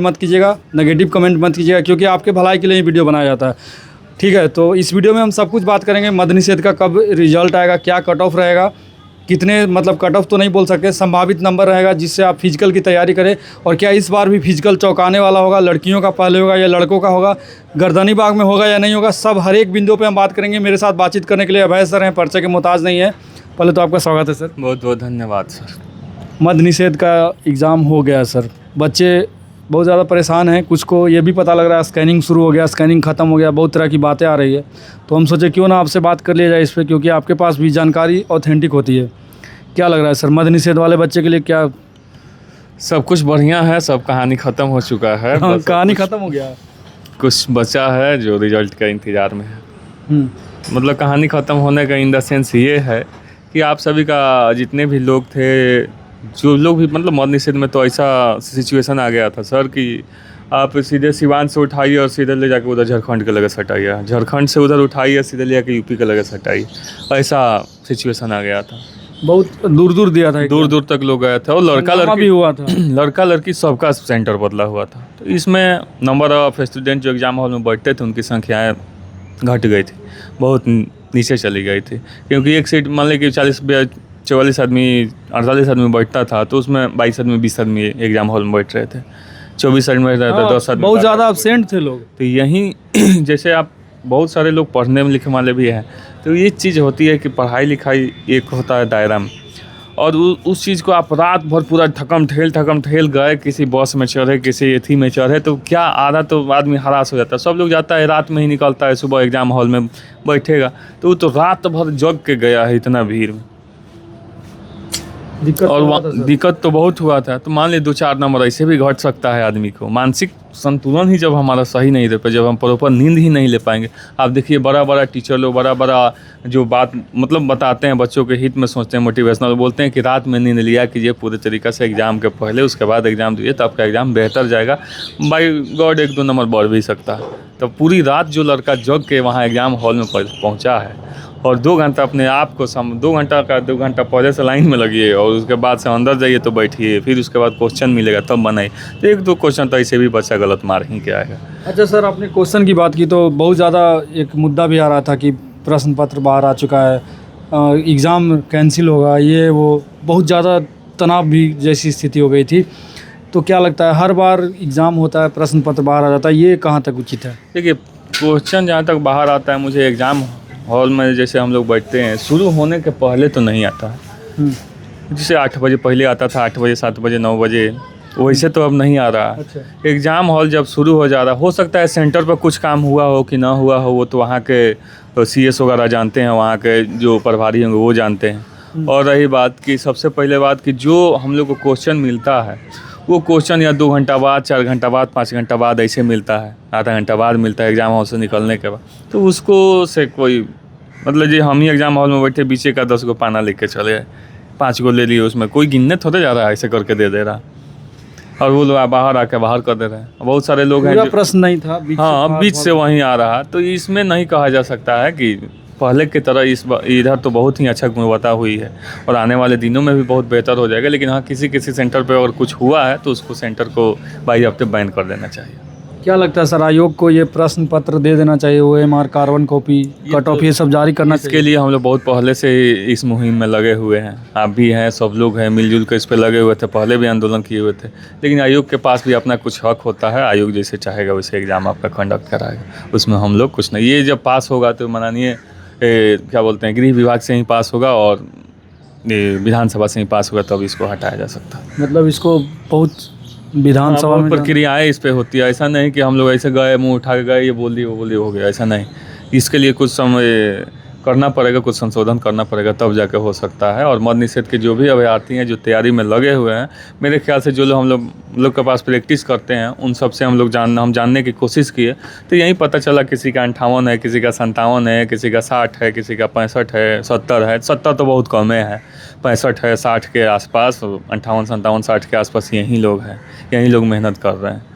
मत कीजिएगा, negative comment मत कीजिएगा, क्योंकि आपके भलाई के लिए ही वीडियो बनाया जाता है। ठीक है, तो इस वीडियो में हम सब कुछ बात करेंगे। मद्य निषेध का कब रिजल्ट आएगा, क्या कट ऑफ रहेगा, कितने मतलब कट ऑफ तो नहीं बोल सकते, संभावित नंबर रहेगा जिससे आप फिजिकल की तैयारी करें, और क्या इस बार भी फिजिकल चौंकाने वाला होगा, लड़कियों का पहले होगा या लड़कों का होगा, गर्दनी बाग में होगा या नहीं होगा, सब हर एक बिंदु पे हम बात करेंगे। मेरे साथ बातचीत करने के लिए अभय सर हैं, परिचय के मोहताज नहीं है। पहले तो आपका स्वागत है सर। बहुत बहुत धन्यवाद सर। मद्य निषेध का एग्ज़ाम हो गया सर, बच्चे बहुत ज़्यादा परेशान हैं, कुछ को ये भी पता लग रहा है स्कैनिंग शुरू हो गया, स्कैनिंग ख़त्म हो गया, बहुत तरह की बातें आ रही है। तो हम सोचे क्यों ना आपसे बात कर लिया जाए इस पर, क्योंकि आपके पास भी जानकारी ऑथेंटिक होती है। क्या लग रहा है सर, मद्य निषेध वाले बच्चे के लिए क्या? सब कुछ बढ़िया है, सब कहानी ख़त्म हो चुका है। हाँ, कहानी ख़त्म हो गया, कुछ बचा है जो रिजल्ट का इंतज़ार में है। मतलब कहानी ख़त्म होने का इन द सेंस ये है कि आप सभी का जितने भी लोग थे, जो लोग भी मतलब मद्य निषेध में, तो ऐसा सिचुएशन आ गया था सर कि आप सीधे सिवान से उठाइए और सीधे ले जाके उधर झारखंड के लगे सटाइए, झारखंड से उधर उठाइए सीधे ले जाके यूपी के लगे सटाइए, ऐसा सिचुएशन आ गया था। बहुत दूर दूर दिया था, दूर दूर तक लोग गए थे, और लड़का लड़की भी हुआ था, लड़का लड़की सबका सेंटर बदला हुआ था। तो इसमें नंबर ऑफ स्टूडेंट जो एग्ज़ाम हॉल में बैठते थे उनकी संख्याएँ घट गई थी, बहुत नीचे चली गई थी। क्योंकि एक सीट मान लें कि 44 आदमी 48 आदमी बैठता था, तो उसमें 22 आदमी 20 आदमी एग्ज़ाम हॉल में बैठ रहे थे, 24 आदमी बैठ रहे थे, 10 आदमी बहुत ज़्यादा अब्सेंट थे लोग। तो यहीं जैसे आप बहुत सारे लोग पढ़ने में लिखने वाले भी हैं, तो ये चीज़ होती है कि पढ़ाई लिखाई एक होता है दायरा में, और उस चीज़ को आप रात भर पूरा ठकम ठेल गए, किसी बस में चढ़े, किसी एथी में चढ़े, तो क्या आधा तो आदमी हरास हो जाता है। सब लोग जाता है रात में ही निकलता है, सुबह एग्ज़ाम हॉल में बैठेगा, तो वो तो रात भर जग के गया है इतना भीड़ में। दिक्कत तो बहुत हुआ था। तो मान ली 2-4 नंबर ऐसे भी घट सकता है आदमी को। मानसिक संतुलन ही जब हमारा सही नहीं रह पाए, जब हम प्रॉपर नींद ही नहीं ले पाएंगे। आप देखिए बड़ा टीचर लोग बड़ा जो बात मतलब बताते हैं, बच्चों के हित में सोचते हैं, मोटिवेशनल बोलते हैं कि रात में नींद लिया कीजिए पूरे तरीक़े से एग्ज़ाम के पहले, उसके बाद एग्ज़ाम दीजिए तो आपका एग्ज़ाम बेहतर जाएगा, बाई गॉड 1-2 नंबर बढ़ भी सकता है। तो पूरी रात जो लड़का जग के वहाँ एग्ज़ाम हॉल में पहुँचा है, और 2 घंटा अपने आप को 2 घंटा पहले से लाइन में लगिए, और उसके बाद से अंदर जाइए तो बैठिए, फिर उसके बाद क्वेश्चन मिलेगा तब बनाइए। तो 1-2 क्वेश्चन तो ऐसे भी बच्चा गलत मार ही के आएगा। अच्छा सर, आपने क्वेश्चन की बात की तो बहुत ज़्यादा एक मुद्दा भी आ रहा था कि प्रश्न पत्र बाहर आ चुका है, एग्ज़ाम कैंसिल होगा, ये वो बहुत ज़्यादा तनाव भी जैसी स्थिति हो गई थी। तो क्या लगता है, हर बार एग्ज़ाम होता है प्रश्न पत्र बाहर आ जाता है, ये कहाँ तक उचित है? देखिए, क्वेश्चन जहाँ तक बाहर आता है, मुझे एग्ज़ाम हॉल में जैसे हम लोग बैठते हैं, शुरू होने के पहले तो नहीं आता है। जैसे 8 बजे पहले आता था, 8 बजे 7 बजे 9 बजे, वैसे तो अब नहीं आ रहा। अच्छा। एग्ज़ाम हॉल जब शुरू हो जा रहा, हो सकता है सेंटर पर कुछ काम हुआ हो कि ना हुआ हो, वो तो वहाँ के CS वगैरह जानते हैं, वहाँ के जो प्रभारी होंगे वो जानते हैं। और रही बात कि सबसे पहले बात कि जो हम लोग को क्वेश्चन मिलता है, वो क्वेश्चन या 2 घंटा बाद, 4 घंटा बाद, 5 घंटा बाद ऐसे मिलता है, आधा घंटा बाद मिलता है एग्ज़ाम हॉल से निकलने के बाद। तो उसको से कोई मतलब जी हम ही एग्ज़ाम हॉल में बैठे, पीछे का 10 गो पाना लेके चले, 5 गो ले लिए, उसमें कोई गिनने थोड़े जा रहा है, ऐसे करके दे रहा, और वो लोग बाहर आके बाहर कर दे रहे हैं। बहुत सारे लोग हैं, प्रश्न नहीं था, बीच से वहीं आ रहा। तो इसमें नहीं कहा जा सकता है कि पहले की तरह इधर तो बहुत ही अच्छा गुणवत्ता हुई है, और आने वाले दिनों में भी बहुत बेहतर हो जाएगा। लेकिन हाँ, किसी सेंटर पे अगर कुछ हुआ है तो उसको सेंटर को बाई हफ्ते बैन कर देना चाहिए। क्या लगता है सर, आयोग को ये प्रश्न पत्र दे देना चाहिए, OMR, carbon copy, cut off, ये सब जारी करना चाहिए? इसके लिए हम लोग बहुत पहले से इस मुहिम में लगे हुए हैं। आप भी हैं, सब लोग हैं, मिलजुल कर इस पर लगे हुए थे, पहले भी आंदोलन किए हुए थे। लेकिन आयोग के पास भी अपना कुछ हक होता है, आयोग जैसे चाहेगा वैसे एग्ज़ाम आपका कंडक्ट कराएगा, उसमें हम लोग कुछ नहीं। ये जब पास होगा तो माननीय क्या बोलते हैं, गृह विभाग से ही पास होगा, और विधानसभा से ही पास होगा, तब इसको हटाया जा सकता है। मतलब इसको बहुत विधानसभा में प्रक्रियाएं इस पे होती है। ऐसा नहीं कि हम लोग ऐसे गए, मुंह उठा के गए, ये बोल दिए वो बोल दिए हो गया, ऐसा नहीं। इसके लिए कुछ समय करना पड़ेगा, कुछ संशोधन करना पड़ेगा, तब जाके हो सकता है। और मद्य निषेध के जो भी अभ्यर्थी हैं, जो तैयारी में लगे हुए हैं, मेरे ख्याल से जो लोग हम लोग के पास प्रैक्टिस करते हैं, उन सब से हम जानने की कोशिश किए, तो यही पता चला किसी का 58 है, किसी का 57 है, किसी का 60 है, किसी का 65 है, 70 है। 70 तो बहुत कम है, 65 है, 60 के आसपास, 58, 57, 60 के आसपास यही लोग हैं, यही लोग मेहनत कर रहे हैं।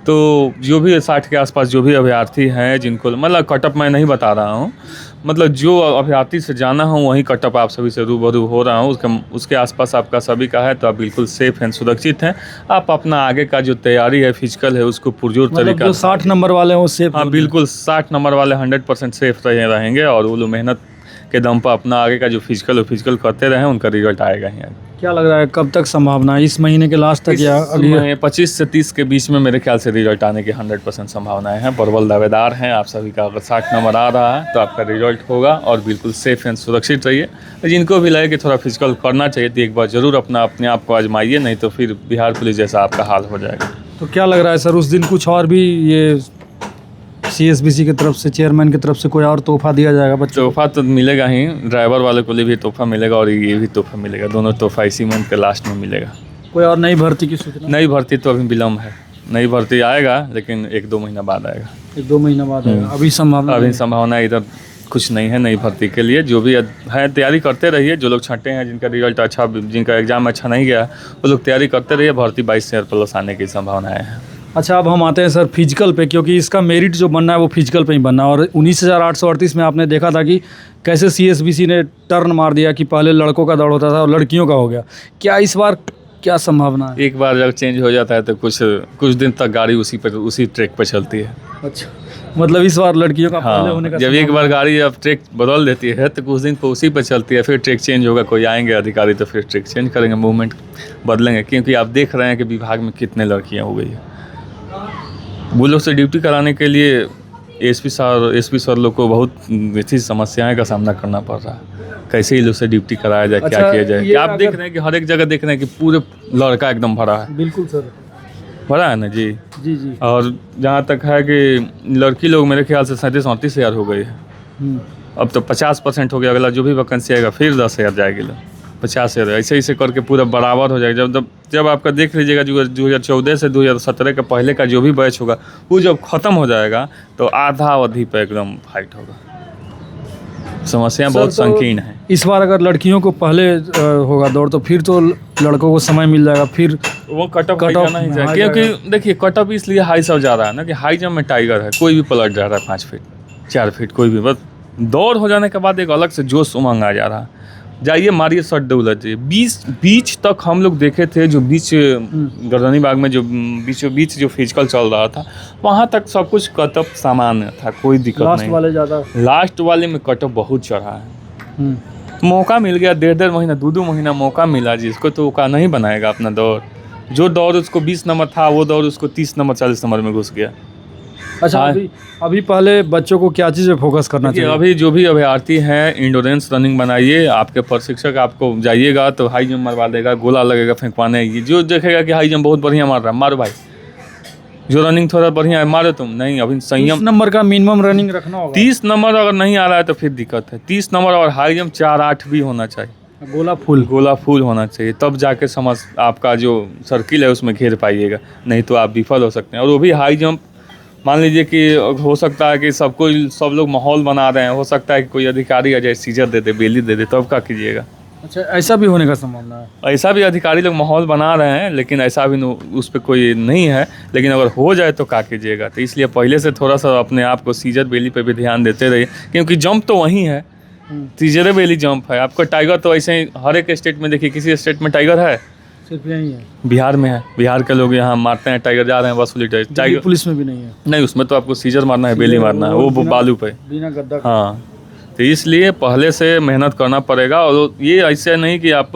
तो जो भी 60 के आसपास जो भी अभ्यर्थी हैं जिनको मतलब कटअप मैं नहीं बता रहा हूँ, मतलब जो अभ्यर्थी से जाना हूँ वहीं कटअप आप सभी से रूबरू हो रहा हूँ, उसके आसपास आपका सभी का है, तो आप बिल्कुल सेफ हैं, सुरक्षित हैं। आप अपना आगे का जो तैयारी है फिजिकल है उसको पुरजोर मतलब तरीका जो 60 नंबर वाले हैं वो सेफ? हाँ बिल्कुल 60 नंबर वाले 100% सेफ रहेंगे, और वो लोग मेहनत के दम पर अपना आगे का जो फिजिकल करते रहे उनका रिजल्ट आएगा ही आगे। क्या लग रहा है कब तक संभावना है, इस महीने के लास्ट तक या अगले? 25 से 30 के बीच में मेरे ख्याल से रिजल्ट आने की 100% संभावनाएं हैं। प्रबल दावेदार हैं आप सभी का। अगर 60 नंबर आ रहा है तो आपका रिजल्ट होगा, और बिल्कुल सेफ एंड सुरक्षित रहिए। जिनको भी लगे कि थोड़ा फिजिकल करना चाहिए तो एक बार ज़रूर अपने आप को आजमाइए, नहीं तो फिर बिहार पुलिस जैसा आपका हाल हो जाएगा। तो क्या लग रहा है सर, उस दिन कुछ और भी ये CSBC की तरफ से, चेयरमैन की तरफ से कोई और तोहफा दिया जाएगा बच्चों को? तोहफा तो मिलेगा ही, ड्राइवर वाले को लिए भी तोहफा मिलेगा और ये भी तोहफा मिलेगा। दोनों तोहफा इसी मंथ के लास्ट में मिलेगा। कोई और नई भर्ती की सूचना? नई भर्ती तो अभी विलम्ब है, नई भर्ती आएगा लेकिन 1-2 महीना बाद आएगा। 1-2 महीना बाद आएगा। अभी संभावना इधर कुछ नहीं है नई भर्ती के लिए। जो भी है तैयारी करते रहिए। जो लोग छठे हैं, जिनका रिजल्ट अच्छा, जिनका एग्जाम अच्छा नहीं गया, वो लोग तैयारी करते रहिए। भर्ती 22,000+ आने की संभावनाएं हैं। अच्छा, अब हम आते हैं सर फिजिकल पे, क्योंकि इसका मेरिट जो बनना है वो फिजिकल पे ही बनना है। और 19,838 में आपने देखा था कि कैसे CSBC ने टर्न मार दिया कि पहले लड़कों का दौड़ होता था और लड़कियों का हो गया। क्या इस बार क्या संभावना है? एक बार जब चेंज हो जाता है तो कुछ दिन तक गाड़ी उसी ट्रैक पर चलती है। अच्छा, मतलब इस बार लड़कियों का पहले होने का जब एक बार गाड़ी अब ट्रैक बदल देती है तो कुछ दिन तो उसी पर चलती है, फिर ट्रैक चेंज होगा, कोई आएंगे अधिकारी तो फिर ट्रैक चेंज करेंगे, मूवमेंट बदलेंगे। क्योंकि आप देख रहे हैं कि विभाग में कितने लड़कियाँ हो गई है। वो लोग से ड्यूटी कराने के लिए एसपी सर लोग को बहुत ऐसी समस्याएं का सामना करना पड़ रहा है। कैसे ही लोग से ड्यूटी कराया जाए, क्या किया जाए। क्या आप देख रहे हैं कि हर एक जगह देख रहे हैं कि पूरे लड़का एकदम भरा है। बिल्कुल सर, भरा है ना जी। जी जी। और जहाँ तक है कि लड़की लोग मेरे ख्याल से 37-38 हज़ार हो गई है। अब तो 50% हो गया। अगला जो भी वैकेंसी आएगा फिर 10,000 जाएगी, 50,000 ऐसे करके पूरा बराबर हो जाएगा। जब आपका देख लीजिएगा 2014 से 2017 के पहले का जो भी बैच होगा वो जब ख़त्म हो जाएगा तो आधा अवधि पर एकदम फाइट होगा। समस्या बहुत संकीर्ण है। इस बार अगर लड़कियों को पहले होगा दौड़ तो फिर तो लड़कों को समय मिल जाएगा, फिर वो कटअप जाना ही चाहिए। क्योंकि देखिए कटअप इसलिए हाई सब जा रहा है ना कि हाई जंप में टाइगर है, कोई भी पलट जा रहा है 5 फीट 4 फीट, कोई भी। बस दौड़ हो जाने के बाद एक अलग से जोश उमंग आ जा रहा है। जाइए मारिए शॉट दौलत जी। बीच तक हम लोग देखे थे, जो बीच गर्दनी बाग में जो बीच जो फिजिकल चल रहा था वहाँ तक सब कुछ कटअप सामान्य था, कोई दिक्कत नहीं। लास्ट वाले में कटअप बहुत चढ़ा है। मौका मिल गया 1.5 महीना 2 महीना मौका मिला जिसको, तो वो नहीं बनाएगा अपना दौड़। जो दौड़ उसको 20 नंबर था वो दौड़ उसको 30 नंबर 40 नंबर में घुस गया। अच्छा, अभी पहले बच्चों को क्या चीज़ पे फोकस करना चाहिए? अभी जो भी अभ्यर्थी हैं इंडोरेंस रनिंग बनाइए। आपके प्रशिक्षक आपको जाइएगा तो हाई जंप मरवा देगा, गोला लगेगा फेंकवाने। ये जो देखेगा कि हाई जंप बहुत बढ़िया मार रहा है, मारो भाई। जो रनिंग थोड़ा बढ़िया है मारो तुम। नहीं, अभी संयम। 30 नंबर का मिनिमम रनिंग रखना होगा। 30 नंबर अगर नहीं आ रहा है तो फिर दिक्कत है। 30 नंबर और हाई जंप 4-8 भी होना चाहिए। गोला फुल होना चाहिए, तब जाके समझ आपका जो सर्किल है उसमें घेर पाइएगा, नहीं तो आप विफल हो सकते हैं। और वो भी हाई जंप मान लीजिए कि हो सकता है कि सब लोग माहौल बना रहे हैं, हो सकता है कि कोई अधिकारी आ जाए सीजर दे दे, बेली दे दे, तब क्या कीजिएगा? अच्छा, ऐसा भी होने का संभावना है? ऐसा भी अधिकारी लोग माहौल बना रहे हैं, लेकिन ऐसा भी उस पर कोई नहीं है। लेकिन अगर हो जाए तो क्या कीजिएगा? तो इसलिए पहले से थोड़ा सा अपने आप को सीजर बेली पे भी ध्यान देते रहिए, क्योंकि जंप तो वही है, सीजर बेली जंप है। आपको टाइगर तो ऐसे ही हर एक स्टेट में देखिए, किसी स्टेट में टाइगर है? सिर्फ यही है बिहार में है। बिहार के लोग यहाँ मारते हैं, टाइगर जा रहे हैं वसूली टाइगर। पुलिस में भी नहीं है? नहीं, उसमें तो आपको सीजर मारना है, बेली मारना है, वो बालू पे बिना गद्दा। हाँ, तो इसलिए पहले से मेहनत करना पड़ेगा। और ये ऐसे नहीं कि आप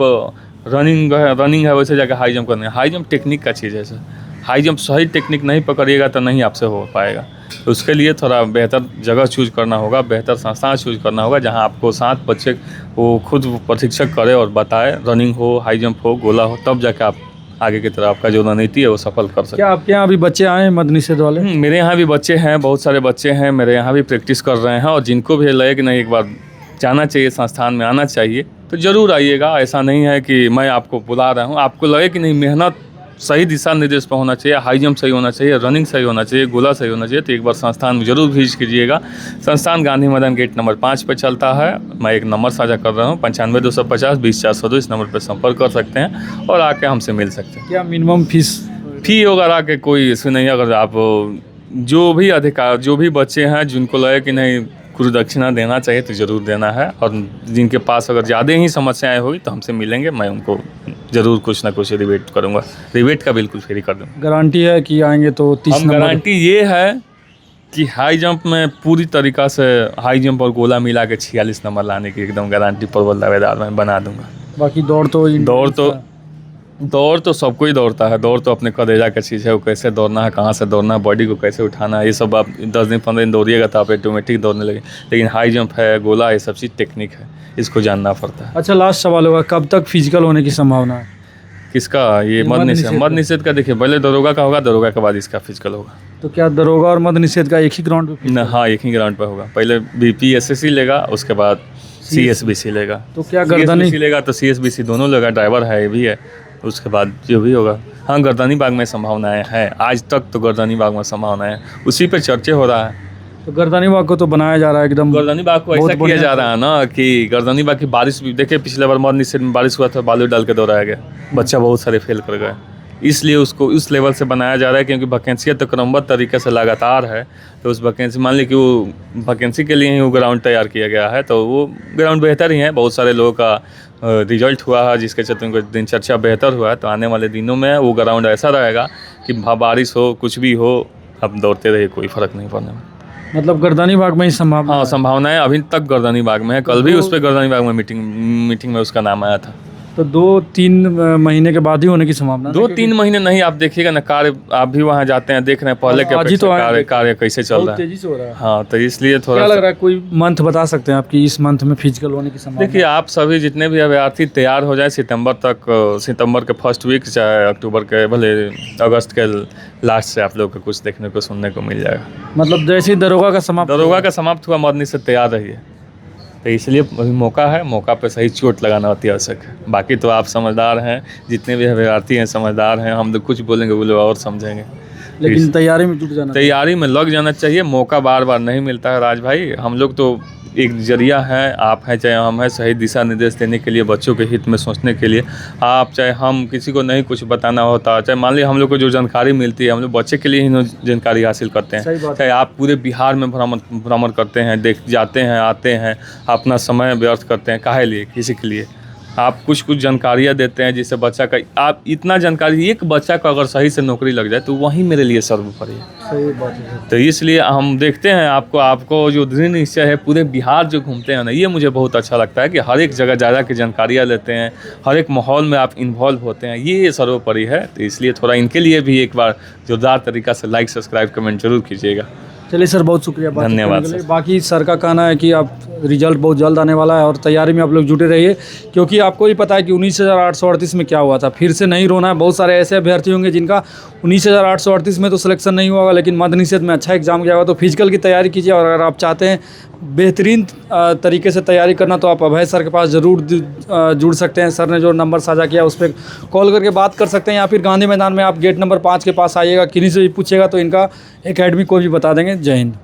रनिंग है वैसे जाकर हाई जंप करना है। हाई जंप टेक्निक का चीज़ है सर। हाई जंप सही टेक्निक नहीं पकड़िएगा तो नहीं आपसे हो पाएगा। तो उसके लिए थोड़ा बेहतर जगह चूज़ करना होगा, बेहतर संस्थान चूज़ करना होगा, जहाँ आपको 7 बच्चे वो खुद प्रशिक्षक करे और बताए, रनिंग हो, हाई जंप हो, गोला हो, तब जाके आप आगे की तरफ आपका जो रणनीति है वो सफल कर सकते। क्या आपके यहाँ अभी बच्चे आए हैं मद निषेध वाले? मेरे यहाँ भी बच्चे हैं, बहुत सारे बच्चे हैं मेरे यहाँ भी प्रैक्टिस कर रहे हैं। और जिनको भी लगे कि नहीं एक बार जाना चाहिए, संस्थान में आना चाहिए, तो ज़रूर आइएगा। ऐसा नहीं है कि मैं आपको बुला रहा हूँ। आपको लगे कि नहीं मेहनत सही दिशा निर्देश पर होना चाहिए, हाई जंप सही होना चाहिए, रनिंग सही होना चाहिए, गोला सही होना चाहिए, तो एक बार संस्थान में जरूर विजिट कीजिएगा। संस्थान गांधी मैदान गेट नंबर 5 पर चलता है। मैं एक नंबर साझा कर रहा हूँ 95 250 20 402। इस नंबर पर संपर्क कर सकते हैं और आके हमसे मिल सकते हैं। क्या मिनिमम फीस फी वगैरह के कोई इशू नहीं है। अगर आप जो भी बच्चे हैं जिनको लगे कि नहीं गुरु दक्षिणा देना चाहिए तो ज़रूर देना है, और जिनके पास अगर ज़्यादा ही समस्याएं हुई तो हमसे मिलेंगे, मैं उनको ज़रूर कुछ ना कुछ रिबेट करूँगा, रिबेट का बिल्कुल फ्री कर दूँगा। गारंटी है कि आएंगे तो 30 हम नंबर? गारंटी ये है कि हाई जंप में पूरी तरीक़ा से हाई जंप और गोला मिला के 46 नंबर लाने की एकदम गारंटी प्रबल दावेदार मैं बना दूंगा। बाकी दौड़ तो सबको ही दौड़ता है, दौड़ तो अपने कलेजा की चीज़ है, वो कैसे दौड़ना है, कहाँ से दौड़ना है, बॉडी को कैसे उठाना है, ये सब आप 10 दिन 15 दिन दौड़िएगा तो आप ऑटोमेटिक दौड़ने लगे। लेकिन हाई जंप है, गोला, ये सब चीज़ टेक्निक है, इसको जानना पड़ता है। अच्छा, लास्ट सवाल होगा, कब तक फिजिकल होने की संभावना है? किसका? ये मद निषेध का देखिए, पहले दरोगा का होगा, दरोगा के बाद इसका फिजिकल होगा। तो क्या दरोगा और मद निषेध का एक ही ग्राउंड पे? हाँ, एक ही ग्राउंड पर होगा। पहले BPSSC लेगा, उसके बाद CSBC लेगा। तो क्या गर्दनी लेगा तो CSBC दोनों लेगा, ड्राइवर है, ये भी है, उसके बाद जो भी होगा। हाँ, गर्दनी बाग में संभावनाएं हैं, आज तक तो गर्दनी बाग में संभावनाएं हैं, उसी पे चर्चे हो रहा है। तो गर्दनी बाग को तो बनाया जा रहा है एकदम, गर्दनी बाग को ऐसा किया जा रहा है ना कि गर्दनी बाग की बारिश भी देखिए, पिछले बार मद निषेध में बारिश हुआ था, बालू डाल के दौड़ाया गया, बच्चा बहुत सारे फेल कर गए, इसलिए उसको उस लेवल से बनाया जा रहा है क्योंकि वैकेंसियाँ तो क्रमबद्ध तरीके से लगातार है। तो उस वैकेंसी, मान ली कि वो वैकेंसी के लिए ही वो ग्राउंड तैयार किया गया है, तो वो ग्राउंड बेहतर ही है, बहुत सारे लोगों का रिजल्ट हुआ है जिसके चलते उनको दिनचर्या बेहतर हुआ है। तो आने वाले दिनों में वो ग्राउंड ऐसा रहेगा कि बारिश हो कुछ भी हो, अब दौड़ते रहे, कोई फ़र्क नहीं पड़ने में। मतलब गर्दनी बाग में ही संभावना? हाँ, संभावनाएं अभी तक गर्दनी बाग में है। कल भी उस पर गर्दनी बाग में मीटिंग में उसका नाम आया था। तो 2-3 महीने के बाद ही होने की संभावना? 2-3 महीने नहीं, आप देखिएगा ना, कार्य आप भी वहाँ जाते हैं, देख रहे हैं पहले के अपेक्षा कार्य कैसे चल रहा है, तेजी से हो रहा है। हाँ, तो इसलिए थोड़ा क्या लग रहा है, कोई मंथ बता सकते हैं आपकी इस मंथ में फिजिकल होने की संभावना? देखिए, आप सभी जितने भी अभ्यर्थी तैयार हो जाए सितंबर तक, सितंबर के फर्स्ट वीक, चाहे अक्टूबर के, भले अगस्त के लास्ट से आप लोग को कुछ देखने को सुनने को मिल जाएगा। मतलब जैसे ही दरोगा का समाप्त हुआ, मदनी से तैयार रहिए। तो इसलिए अभी मौका है, मौका पे सही चोट लगाना अति आवश्यक है। बाकी तो आप समझदार हैं, जितने भी अभ्यर्थी हैं समझदार हैं, हम तो कुछ बोलेंगे वो लोग और समझेंगे। लेकिन तैयारी में तैयारी में लग जाना चाहिए, मौका बार बार नहीं मिलता है राज भाई। हम लोग तो एक जरिया है, आप हैं चाहे हम हैं, सही दिशा निर्देश देने के लिए, बच्चों के हित में सोचने के लिए। आप चाहे हम, किसी को नहीं कुछ बताना होता, चाहे मान लीजिए हम लोग को जो जानकारी मिलती है, हम लोग बच्चे के लिए ही जानकारी हासिल करते हैं। चाहे आप पूरे बिहार में भ्रमण करते हैं, जाते हैं, आते हैं, अपना समय व्यर्थ करते हैं, काहे लिए, किसी के लिए। आप कुछ जानकारियाँ देते हैं जिससे बच्चा का, आप इतना जानकारी, एक बच्चा को अगर सही से नौकरी लग जाए तो वही मेरे लिए सर्वोपरि है। सही बात है। तो इसलिए हम देखते हैं, आपको जो दृढ़ निश्चय है, पूरे बिहार जो घूमते हैं ना, ये मुझे बहुत अच्छा लगता है कि हर एक जगह ज़्यादा की जानकारियाँ लेते हैं, हर एक माहौल में आप इन्वॉल्व होते हैं, ये सर्वोपरि है। तो इसलिए थोड़ा इनके लिए भी एक बार जोरदार तरीक़ा से लाइक, सब्सक्राइब, कमेंट जरूर कीजिएगा। चलिए सर, बहुत शुक्रिया, धन्यवाद सर। बाकी सर का कहना है कि आप रिजल्ट बहुत जल्द आने वाला है और तैयारी में आप लोग जुटे रहिए, क्योंकि आपको भी पता है कि 19,838 में क्या हुआ था। फिर से नहीं रोना है, बहुत सारे ऐसे अभ्यर्थी होंगे जिनका 19,838 में तो सिलेक्शन नहीं हुआ, लेकिन मद निषेध में अच्छा एग्जाम किया होगा। तो फिजिकल की तैयारी कीजिए, और अगर आप चाहते हैं बेहतरीन तरीके से तैयारी करना तो आप अभय सर के पास ज़रूर जुड़ सकते हैं। सर ने जो नंबर साझा किया उस पर कॉल करके बात कर सकते हैं, या फिर गांधी मैदान में आप गेट नंबर 5 के पास आइएगा, किन्हीं से भी पूछिएगा तो इनका एकेडमी को भी बता देंगे। जय हिंद।